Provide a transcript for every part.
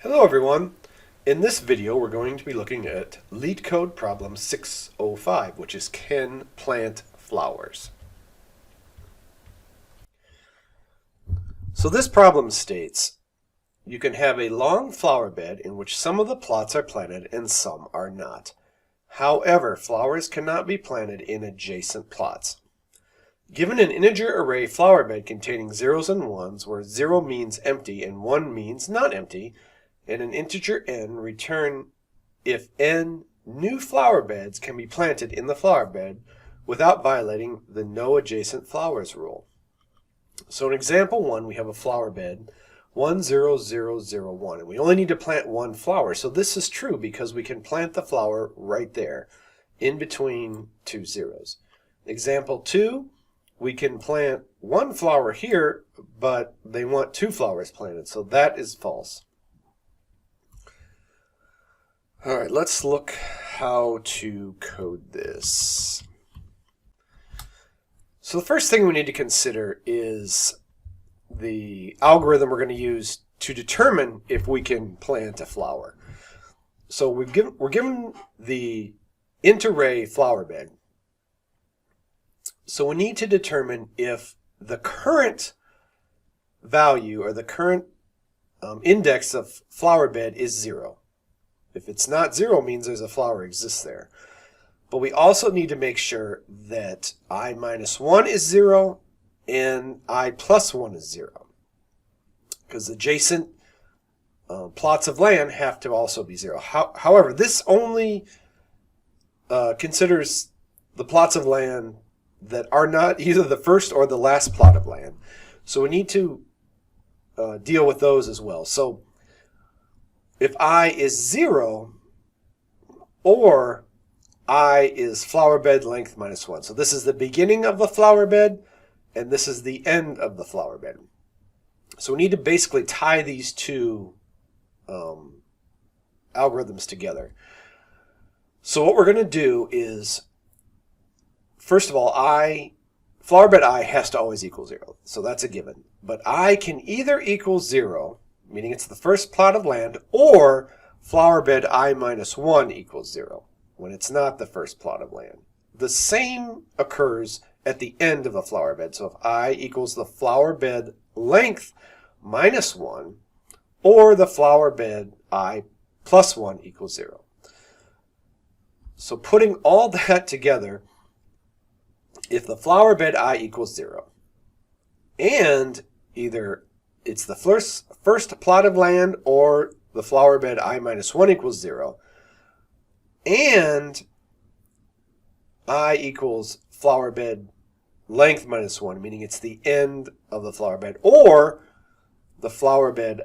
Hello everyone. In this video we're going to be looking at LeetCode problem 605, which is can plant flowers. So this problem states you can have a long flower bed in which some of the plots are planted and some are not. However, flowers cannot be planted in adjacent plots. Given an integer array flower bed containing zeros and ones, where 0 means empty and 1 means not empty, and an integer n, return if n new flower beds can be planted in the flower bed without violating the no adjacent flowers rule. So in example 1, we have a flower bed 10001, and we only need to plant one flower. So this is true because we can plant the flower right there in between two zeros. Example 2, we can plant one flower here, but they want two flowers planted, so that is false. All right, let's look how to code this. So the first thing we need to consider is the algorithm we're going to use to determine if we can plant a flower. So we're given the int array flower bed. So we need to determine if the current value or the current index of flower bed is 0. If it's not 0, it means there's a flower exists there. But we also need to make sure that I minus 1 is 0 and I plus 1 is 0. Because adjacent plots of land have to also be 0. However, this only considers the plots of land that are not either the first or the last plot of land. So we need to deal with those as well. So if I is 0 or I is flower bed length minus 1. So this is the beginning of the flower bed and this is the end of the flower bed. So we need to basically tie these two algorithms together. So what we're going to do is, first of all, flower bed I has to always equal 0. So that's a given. But I can either equal 0, meaning it's the first plot of land, or flower bed I minus 1 equals 0, when it's not the first plot of land. The same occurs at the end of the flower bed. So if I equals the flower bed length minus 1, or the flower bed I plus 1 equals 0. So putting all that together, if the flower bed I equals 0, and either it's the first plot of land or the flower bed I minus 1 equals 0, and I equals flower bed length minus 1, meaning it's the end of the flower bed, or the flower bed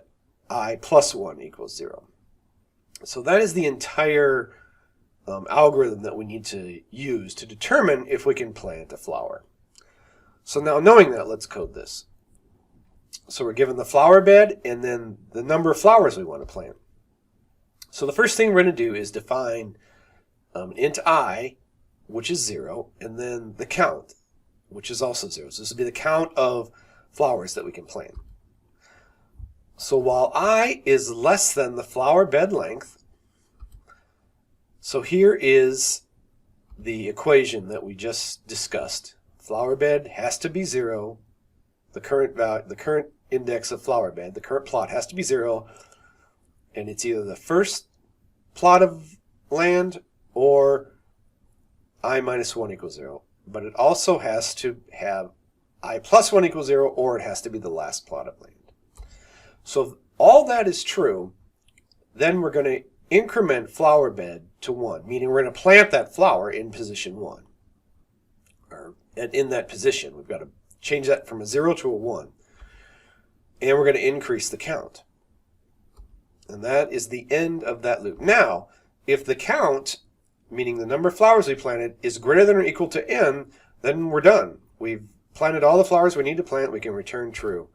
I plus 1 equals 0. So that is the entire algorithm that we need to use to determine if we can plant a flower. So now knowing that, let's code this. So we're given the flower bed and then the number of flowers we want to plant. So the first thing we're going to do is define int I, which is 0, and then the count, which is also 0. So this will be the count of flowers that we can plant. So while I is less than the flower bed length, so here is the equation that we just discussed. Flower bed has to be 0. The current index of flower bed, the current plot has to be 0, and it's either the first plot of land or I minus 1 equals 0. But it also has to have I plus 1 equals 0, or it has to be the last plot of land. So if all that is true, then we're going to increment flower bed to 1, meaning we're going to plant that flower in position 1. Or in that position, we've got to change that from a 0 to a 1. And we're going to increase the count. And that is the end of that loop. Now, if the count, meaning the number of flowers we planted, is greater than or equal to n, then we're done. We've planted all the flowers we need to plant. We can return true.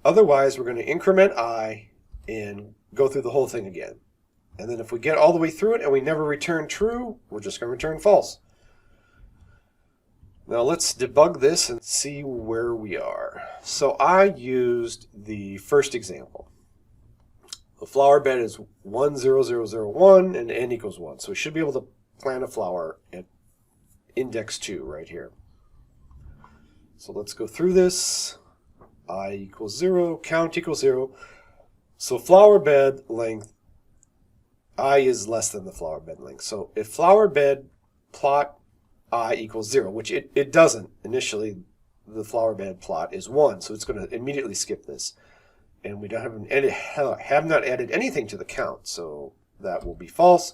Otherwise, we're going to increment I and go through the whole thing again. And then if we get all the way through it and we never return true, we're just going to return false. Now let's debug this and see where we are. So I used the first example. The flower bed is 1, 0, 0, 0, 1, and n equals 1. So we should be able to plant a flower at index 2 right here. So let's go through this. I equals 0, count equals 0. So flower bed length, I is less than the flower bed length. So if flower bed plot I equals 0, which it doesn't initially, the flower bed plot is 1, so it's going to immediately skip this. And we have not added anything to the count, so that will be false.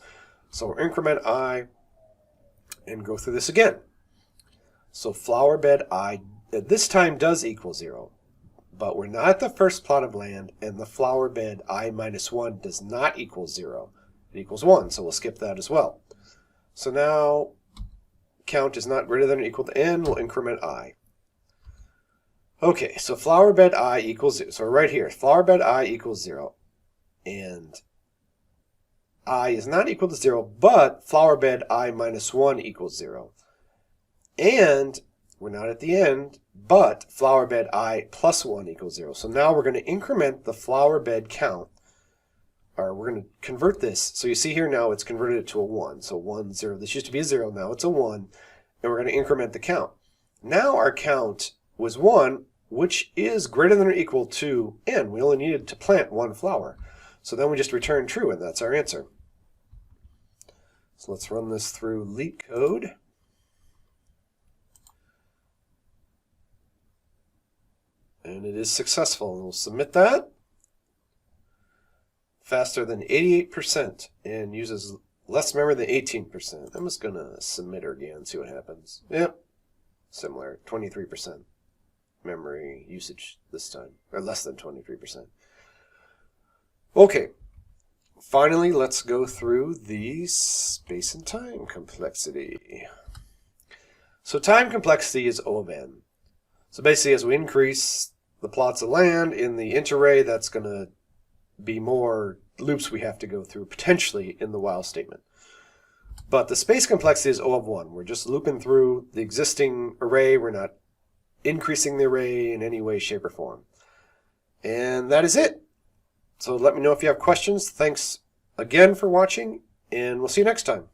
So we'll increment I and go through this again. So flower bed I at this time does equal 0, but we're not at the first plot of land, and the flower bed I minus 1 does not equal 0. It equals 1, so we'll skip that as well. So now count is not greater than or equal to n, we'll increment I. Okay, so flower bed I equals 0. So right here, flower bed I equals 0. And I is not equal to 0, but flower bed I minus 1 equals 0. And we're not at the end, but flower bed I plus 1 equals 0. So now we're going to increment the flower bed count, or we're going to convert this. So you see here now it's converted it to a 1. So 1, 0. This used to be a 0, now it's a 1. And we're going to increment the count. Now our count was 1, which is greater than or equal to n. We only needed to plant one flower. So then we just return true, and that's our answer. So let's run this through LeetCode. And it is successful. We'll submit that. Faster than 88% and uses less memory than 18%. I'm just going to submit her again, see what happens. Yep, similar, 23% memory usage this time, or less than 23%. Okay, finally, let's go through the space and time complexity. So time complexity is O of n. So basically, as we increase the plots of land in the int array, that's going to be more loops we have to go through, potentially, in the while statement. But the space complexity is O of 1. We're just looping through the existing array. We're not increasing the array in any way, shape, or form. And that is it. So let me know if you have questions. Thanks again for watching, and we'll see you next time.